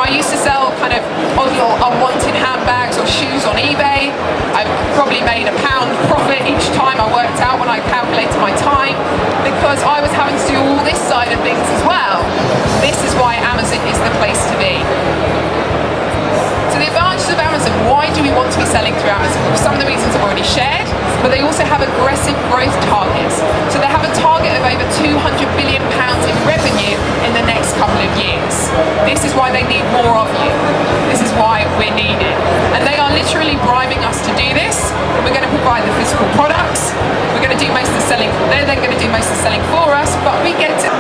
I used to sell kind of odd little unwanted handbags or shoes on eBay. I probably made £1 profit each time I worked out when I calculated my time, because I was having to do all this side of things as well. This is why Amazon is the place to be. So the advantages of Amazon, why do we want to be selling through Amazon? Well, some of the reasons I've already shared, but they also have aggressive growth targets. So they have a target of over £200 billion in revenue in the next couple of years. This is why they need more of you. This is why we're needed. And they are literally bribing us to do this. We're going to provide the physical products. We're going to do most of the selling. They're then going to do most of the selling for us, but we get to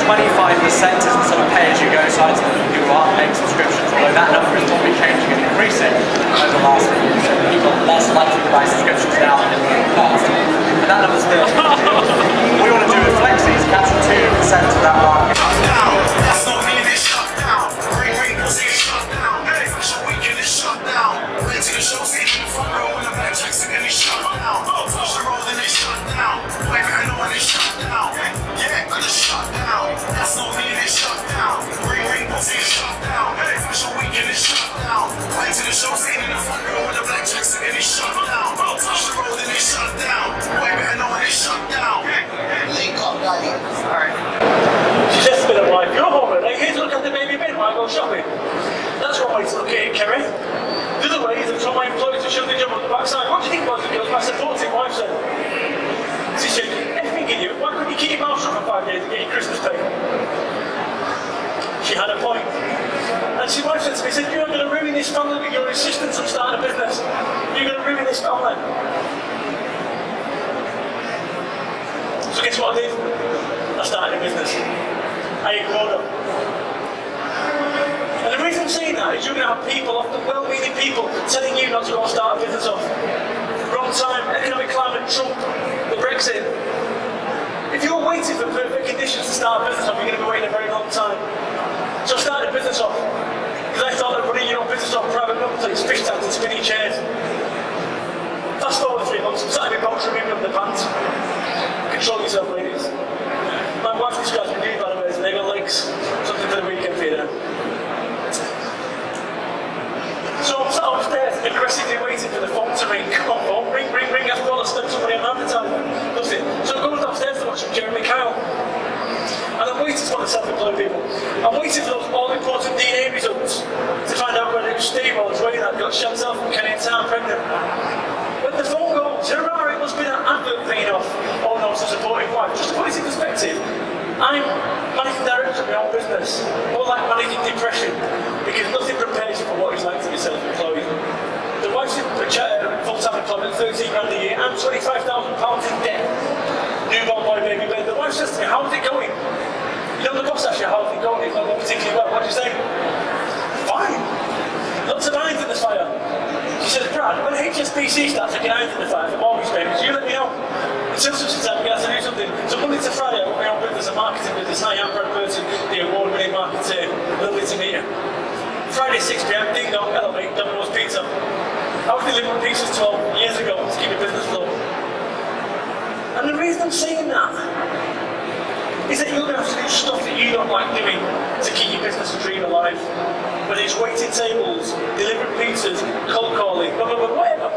25% is the sort of pay-as-you-go side to them. People aren't paying subscriptions, although that number is probably changing and increasing over the last few years. So people are less likely to buy subscriptions now than in the past. But that number's still. What we want to do with Flexi is capture 2% of that market. That's not me, they shut down. Ring, say shut down. Hey, show weekend is shut down. Went to the show, see in the front row when the black checks and they shut down. She rolled and they shut down. Wait, I know when they shut down. Yeah, I just shut down. That's not me, they shut down. Ring, say shut down. Hey, show weekend is shut down. Went to the show, see in the front row when the black checks and they shut down. She rolled and they shut down. Wait, I know when they shut down. Link up, daddy. Alright. She says to me, like, you're home, right? Here's a look at the baby bin while I go shopping. That's one way to look at it, Kerry. The other way is I've told my employees to shut the job on the backside. What do you think, boys and girls? My supporting wife said. She said, effing idiot, why couldn't you keep your mouth shut for 5 days and get your Christmas pay? She had a point. And she wife said to me, said, you're going to ruin this family with your insistence on starting a business. You're going to ruin this family. So guess what I did? I started a business. I ignored them. And the reason I'm saying that is you're going to have people, often well-meaning people, telling you not to go and start a business off. Wrong time, economic climate, Trump, the Brexit. If you're waiting for perfect conditions to start a business off, you're going to be waiting a very long time. So I started a business off. Because I thought that running your own business off private companies, fish tanks and spinning chairs. Fast forward 3 months, I'm sat in my box removing the pants. Control yourself, ladies. My wife describes me nude, by the way, and they got legs. Something for the weekend for you there. So I'm sat upstairs, aggressively waiting for the phone to ring. Come on, phone, ring, ring, ring. After all, I spent somebody on advertising. Does it? So I go downstairs to watch some Jeremy Kyle. And I'm waiting for the self-employed people. I'm waiting for those all-important DNA results to find out whether it was Steve or Dwayne that got Chantal from Kenny and Town pregnant. When the phone goes, hurrah, it must be that advert paying off. Oh no, it's a supporting wife. Just to put it in perspective, I'm managing director of my own business, more like managing depression, because nothing prepares you for what it's like to be self-employed. The wife's in full-time employment, 13 grand a year, I'm £25,000 in debt. Newborn boy, baby bed. The wife says to me, how's it going? You know, the boss asks you, how's it going? It's not going particularly well. What do you say? Fine. Lots of irons in the fire. She says, Brad, when HSBC starts taking irons in the fire for mortgage payments, you let me know. Until such a time, we have to do something. So Monday to Friday, I run my own business, a marketing business. Hi, I'm Brad Burton, the award-winning marketer. Lovely to meet you. Friday 6 p.m, ding dong, hello mate, Domino's Pizza. I was delivering pizzas 12 years ago to keep my business afloat. And the reason I'm saying that is that you're going to have to do stuff that you don't like doing to keep your business and dream alive. Whether it's waiting tables, delivering pizzas, cold calling, blah, blah, blah, whatever.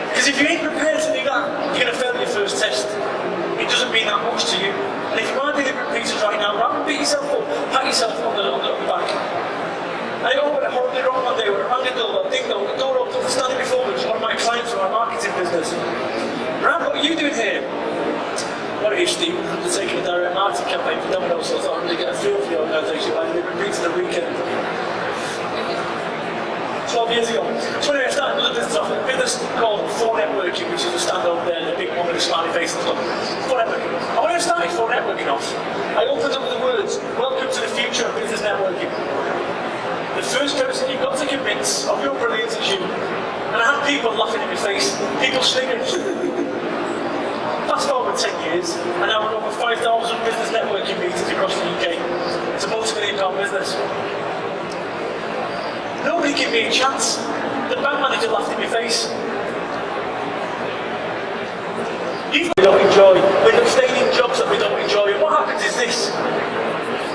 Because if you ain't prepared to do that, you're going to fail your first test. It doesn't mean that much to you. And if you are delivering pizzas right now, rather than beat yourself up, pat yourself on the back. And I opened a horribly wrong one day with a rounded door, ding dong, the door opened, standing before me, one of my clients from my marketing business. Brad, what are you doing here? What are you, Steve? I'm taking a direct marketing campaign for Domino's, so I thought I'd really get a feel for the organisation by delivering pizza the weekend. 12 years ago. So anyway, I started another business off, a business called Phone Networking, which is a stand over there, the big one with a smiley face and stuff. Phone Networking. And when I started Phone Networking off, I opened up with the words, welcome to the future of business networking. The first person you've got to convince of your brilliance is you. And I had people laughing in my face, people sniggering. Fast forward 10 years, and now we're over 5,000 business networking meetings across the UK. It's a multi-million-pound business. Nobody gave me a chance. The bank manager laughed in my face. We don't enjoy. We're staying in jobs that we don't enjoy. And what happens is this.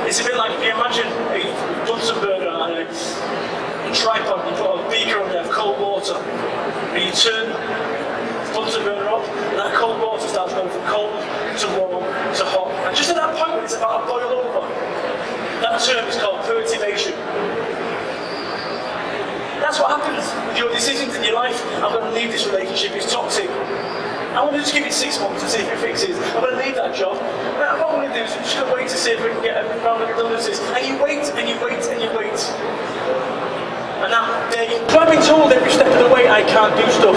It's a bit like if you imagine a Bunsen burner tripod, you put a beaker on there of cold water, and you turn the Bunsen burner up, and that cold water starts going from cold to warm to hot. And just at that point when it's about to boil over, that term is called perturbation. That's what happens with your decisions in your life. I'm going to leave this relationship, it's toxic. I want to just give it 6 months to see if it fixes. I'm going to leave that job. What I'm going to do is I'm just going to wait to see if we can get a round of redundancies. And you wait, and you wait, and you wait. And that day, so I've been told every step of the way I can't do stuff.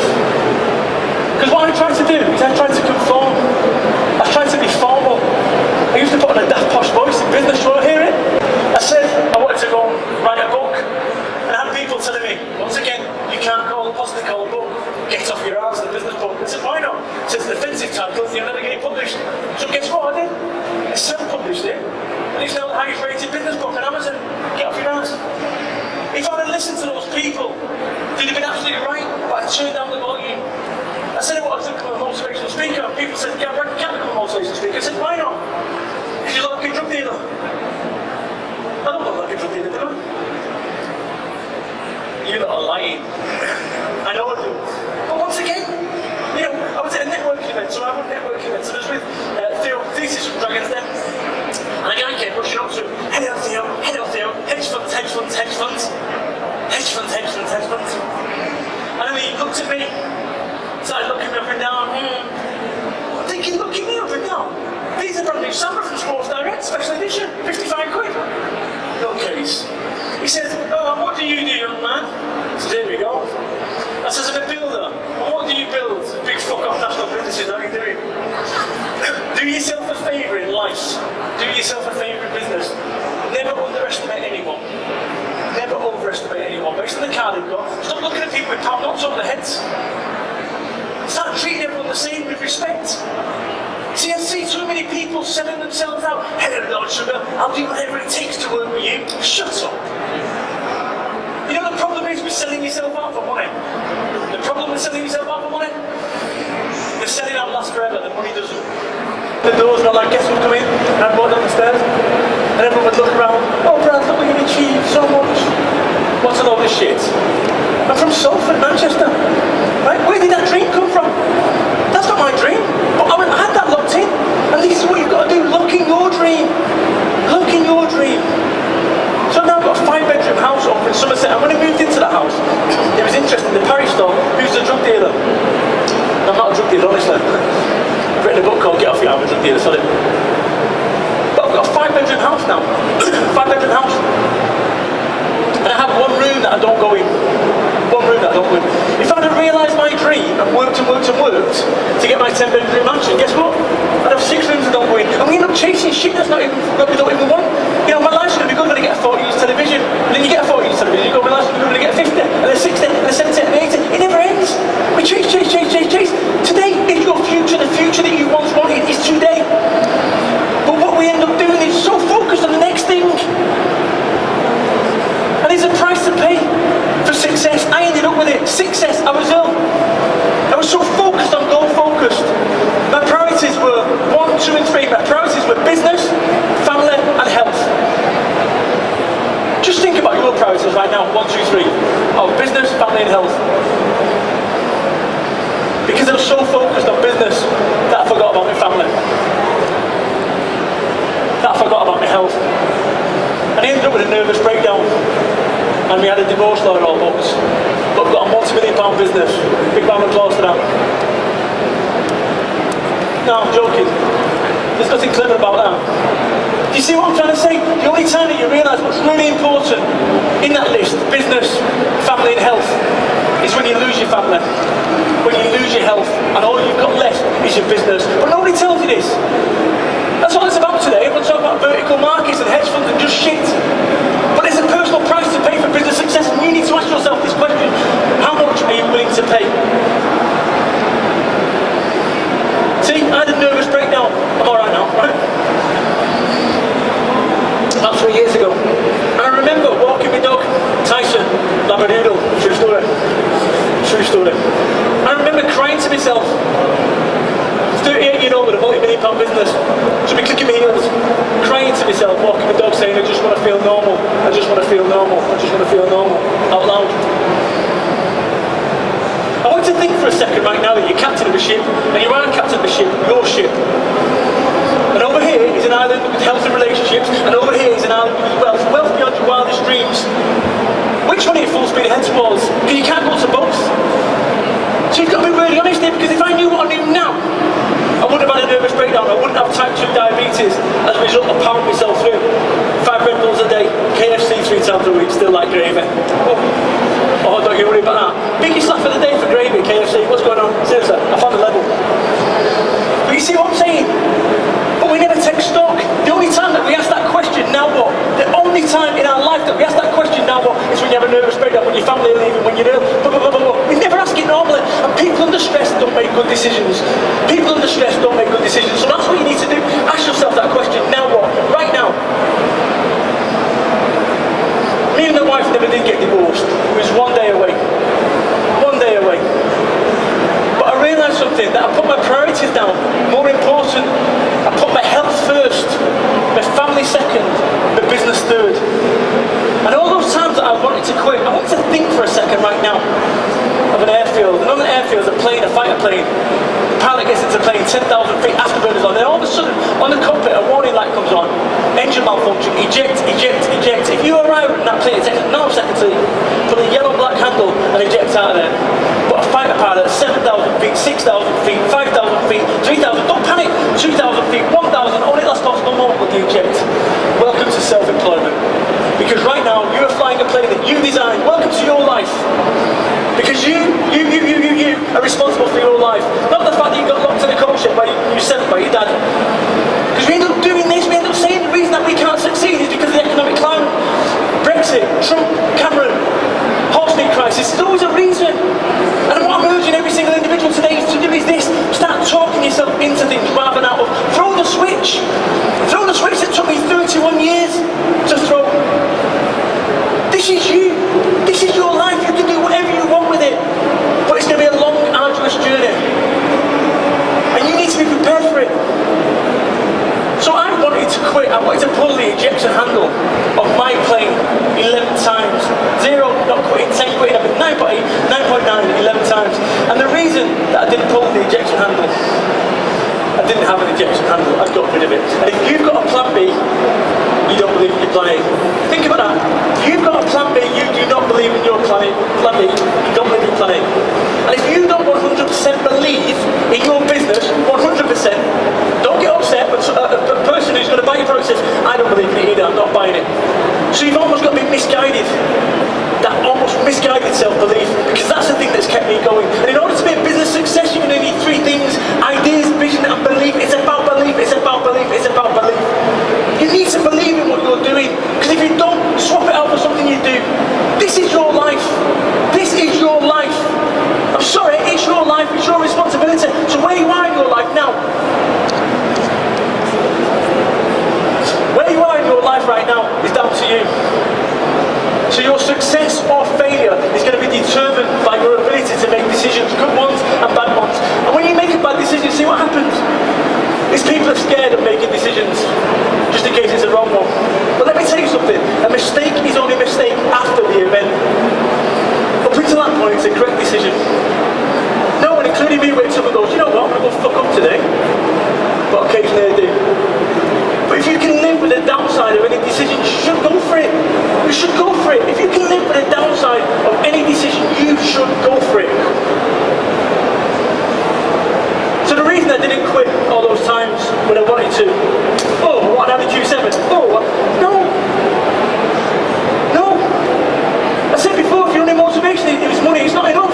Because what I tried to do is I tried to conform. I tried to be formal. I used to put on a daft posh voice in business, you want to hear it? I said I wanted to go and write a book. And I had people telling me, once again, you can't possibly call a book Get Off Your Arse, the business book. I said, why not? It says an offensive title, you'll never get it published. So guess what I did? I self-published it, and it's now the highest rated business book on Amazon. Get off your arse. If I'd have listened to those people, they'd have been absolutely right, but I turned down the volume. I said I wanted to become a motivational speaker, and people said, yeah, I can't become a motivational speaker. I said, why not? Because you look like a drug dealer. I don't look like a drug dealer, do I? You're not lying. I know I do. But once again, you know, I was at a networking event, so I run networking events, and I was with Theo Thesis from Dragon's Den. And a guy came rushing up to him, hello Theo, hedge funds, hedge funds, hedge funds. Hedge funds, hedge funds, hedge funds. And then he looked at me, started looking me up and down. I'm thinking, looking me up and down? These are brand new Samba from Sports Direct, special edition, 55 quid. No case. He says, oh, what do you do, young man? I said, here we go. I says, I'm a builder. And what do you build? Big fuck off national businesses, how are you doing? Do yourself a favour in life. Do yourself a favour in business. Never underestimate anyone. Never overestimate anyone. Based on the card they've got, stop looking at people with palm knots on their heads. Start treating everyone the same with respect. See, I see too many people selling themselves out. Hello, Lord Sugar, I'll do whatever it takes to work with you. Shut up. You know the problem is with selling yourself out for money? The problem with selling yourself out for money? The selling out lasts forever, the money doesn't. The door's not like, guess who's coming? And I'd walk down the stairs, and everyone would look around. Oh, Brad, look what you've achieved so much. What's all this shit? I'm from Salford, Manchester. Right? Where did that dream come from? That's not my dream. But I had that locked in. And this is what you've got to do. Lock in your dream. Lock in your dream. So now I've got a 5-bedroom house over in Somerset. And when I moved into that house, it was interesting. The parish store, who's the drug dealer? I'm not a drug dealer, honestly. I've written a book called Get Off Your Arse, I'm a drug dealer, sorry. But I've got a 5-bedroom house now. 5-bedroom house. And I have one room that I don't go in. One room that I don't go in. If I'd have realised my dream and worked and worked and worked to get my 10-bedroom mansion, guess what? I'd have 6 rooms that don't go in. And we end up chasing shit that we don't even want. You know, my life's going to be good when I get a 40-inch television. And then you get a 40-inch television, you go, my life's going to be good when I get a 50, and then 60, and then 70, and then 80. It never ends. We chase. Today is your future. The future that you once wanted is today. But what we end up doing is so focused on the next thing. And there's a price to pay for success. I ended up with it. Success. I was ill. I was so focused on goal focused. My priorities were 1, 2 and 3. My priorities were business, family and health. Just think about your priorities right now. 1, 2, 3. Oh, business, family and health. Because I was so focused on business that I forgot about my family. That I forgot about my health. And I ended up with a nervous breakdown. And we had a divorce lawyer all booked. But we've got a multi-million-pound business. Big round of applause for that. No, I'm joking. There's nothing clever about that. Do you see what I'm trying to say? The only time that you realise what's really important in that list, business, family and health, is when you lose your family. When you lose your health and all you've got left is your business. But nobody tells you this. That's what it's about today. Everyone's talking about vertical markets and hedge funds and just shit. But there's a personal price to pay for business success, and you need to ask yourself this question: how much are you willing to pay? See, I had a nervous breakdown. I'm alright now, right? About 3 years ago. And I remember walking my dog, Tyson, Labradoodle, true story. I remember crying to myself. 38-year-old with a multi-million-pound business, should be clicking my heels, crying to myself, walking the dog, saying, I just want to feel normal, I just want to feel normal, I just want to feel normal, out loud. a second right now that you're captain of a ship, and you aren't captain of a ship, your ship. And over here is an island with healthy relationships, and over here is an island with wealth, wealth beyond your wildest dreams. Which one are you full speed ahead towards? Because you can't go to both. So you've got to be really honest here, because if I knew what I knew now, I wouldn't have had a nervous breakdown, I wouldn't have type 2 diabetes as a result of powering myself through. 5 Red Bulls a day, KFC 3 times a week, still like gravy. Oh, don't you worry about that. Biggest laugh of the day for gravy, KFC, what's going on? Seriously, I found the level. But you see what I'm saying? But we never take stock. The only time that we ask that question, now what? The only time in our life that we ask that question, now what, is when you have a nervous breakdown, when your family are leaving, when you're ill, We never ask it normally. And people under stress don't make good decisions. People under stress don't make good decisions. So that's what you need to do. Ask yourself that question, now what? Right now. Me and my wife never did get divorced. It was one day away. One day away. But I realised something, that I put my priorities down. More important, I put my health first, my family second, my business third. And all those times that I wanted to quit, I wanted to think for a second right now of an airfield. And on the airfield, a plane, a fighter plane. The pilot gets into the plane 10,000 feet, afterburners on. Then all of a sudden, on the cockpit, a warning light comes on. Engine malfunction, eject, eject, eject. If you arrive in that plane, it takes a nanosecond to put a yellow black handle and eject out of there. But a fighter pilot at 7,000 feet, 6,000 feet, 5,000 feet, 3,000, don't panic, 2,000 feet, 1,000, only last no moment with the eject. Welcome to self-employment. Because right now, you are flying a plane that you designed. Welcome to your life. Because you are responsible for your life. Not the fact that you got locked in a coal shed by you sent by your dad. Because we end up doing this, we end up saying the reason that we can't succeed is because of the economic climate. Brexit, Trump, Cameron, horse meat crisis, there's always a reason. And what I'm urging every single individual today to do is this: start talking yourself into things rather than out of. Throw the switch. Throw the switch that took me 31 years to throw. This is you. This is your life. You can do whatever you want with it. But it's going to be a long, arduous journey. And you need to be prepared for it. So I wanted to quit. I wanted to pull the ejection handle of my plane 11 times. 0, not quitting, 10 quitting, I've been 9.8, 9.9, 11 times. And the reason that I didn't pull the ejection handle, I didn't have an ejection handle, I got rid of it. And if you've got a plan B, you don't believe in your plan A. Think about that. If you've got a plan B, you do not believe in your plan B, you don't believe in your plan A. And if you don't 100% believe in your business, 100%, don't get upset when a person who's going to buy your product says, I don't believe in it either, I'm not buying it. So you've almost got to be misguided. That almost misguided self-belief, because that's the thing that's kept me going. And in order to be a business success, you're going to need 3 things: ideas, vision, and belief. It's about belief, it's about belief, it's about belief. You need to believe in what you're doing, because if you don't, swap it out for something you do. This is your life. This is your life. I'm sorry, it's your life, it's your responsibility. So where you are in your life now, where you are in your life right now is down to you. So your success or failure is going to be determined by your ability to make decisions, good ones and bad ones. And when you make a bad decision, see what happens? Is people are scared of making decisions, just in case it's a wrong one. But let me tell you something, a mistake is only a mistake after the event. Up until that point, it's a correct decision. No one, including me, wakes up and goes, you know what, I'm going to go fuck up today. But occasionally I do. But if you can live with the downside of any decision, you should go for it. You should go for it. If you can live with the downside of any decision, you should go for it. So the reason I didn't quit all those times when I wanted to, oh, what, an Audi Q7? Oh, what? No. No. I said before, if your only motivation is money, it's not enough.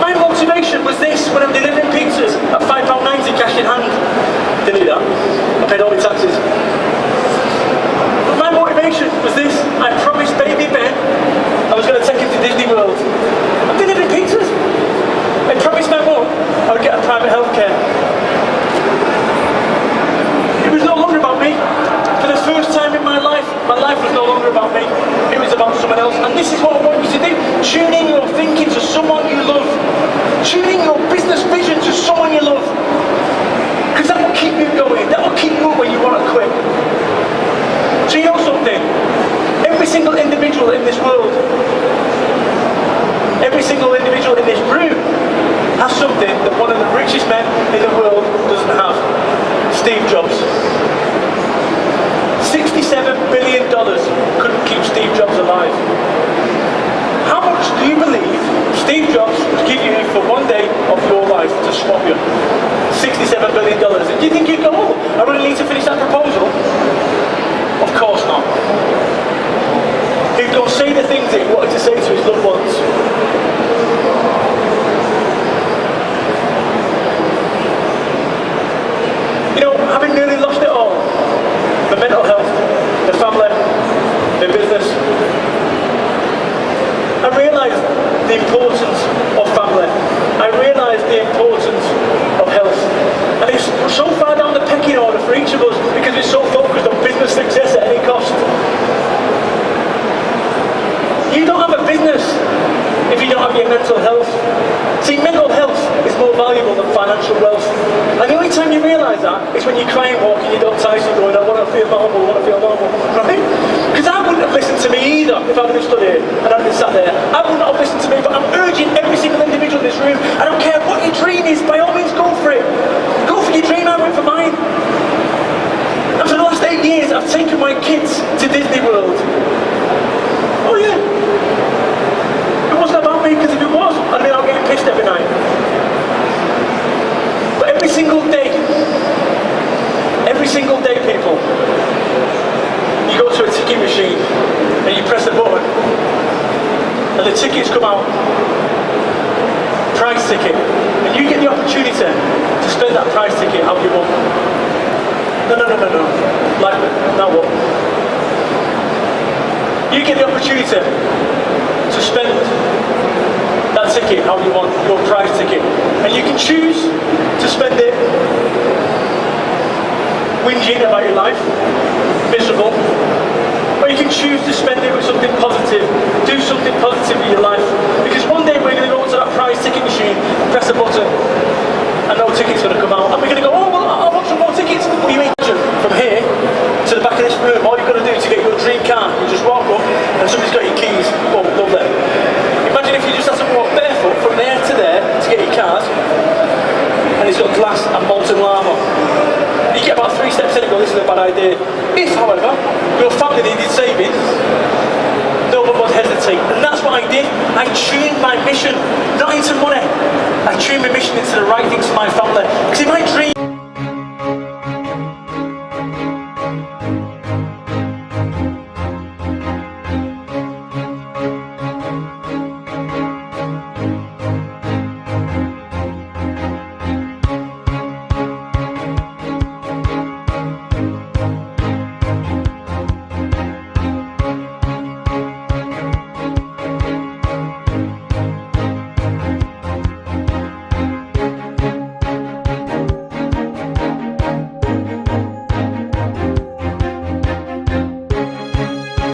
My motivation was this when I'm delivering pizzas at £5.90 cash in hand. Didn't do that. I paid all my taxes. But my motivation was this: I promised baby Ben I was going to take him to Disney World. I'm delivering pizzas. I promised my mum I would get a private healthcare. It was no longer about me. For the first time in my life was no longer about me. It was about someone else. And this is what I want you to do. Tune in your thinking to someone you love. Tune in your business vision to someone you love. Because that will keep you going. That will keep you when you want to quit. So you know something? Every single individual in this world, every single individual in this room has men in the world doesn't have? Steve Jobs. $67 billion couldn't keep Steve Jobs alive. How much do you believe Steve Jobs would give you for one day of your life to swap you? $67 billion. And do you think you'd go, oh, I really need to finish that proposal? Of course not. He'd go say the things that he wanted to say to his loved ones. You know, having nearly lost it all, the mental health, the family, the business, I realised the importance of family. I realised the importance of health. And it's so far down the pecking order for each of us because we're so focused on business success at any cost. You don't have a business if you don't have your mental health. See, mental health is more valuable than financial wealth. And the only time you realise that is when you're crying, walking your dog Tyson going, I want to feel normal, I want to feel normal. Right? Because I wouldn't have listened to me either if I'd been stood here and I'd been sat there. I wouldn't have listened to me, but I'm urging every single individual in this room, I don't care what your dream is, by all means go for it. Go for your dream, I went for mine. And for the last 8 years, I've taken my kids to Disney World. Oh yeah. It wasn't about me, because if it was, I'd be out getting pissed every night. But every single day, people, you go to a ticket machine and you press a button and the tickets come out, price ticket, and you get the opportunity to spend that price ticket how you want. No. Like, now what? You get the opportunity to spend that ticket how you want, your price ticket. And you can choose to spend it whinging about your life, miserable, or you can choose to spend it with something positive, do something positive with your life. Because one day we're going to go to that prize ticket machine, press a button, and no ticket's going to come out. And we're going to go, oh, well, I want some more tickets. What do you imagine? From here to the back of this room, all you've got to do to get your dream car, you just walk up and somebody's got your keys. Oh, lovely. Imagine if you just had to walk barefoot from there to there to get your cars, and it's got glass and molten lava. You get about 3 steps in and go, this is a bad idea. If, however, your family needed saving, no one would hesitate. And that's what I did. I tuned my mission, not into money. I tuned my mission into the right things for my family. Because in my dream,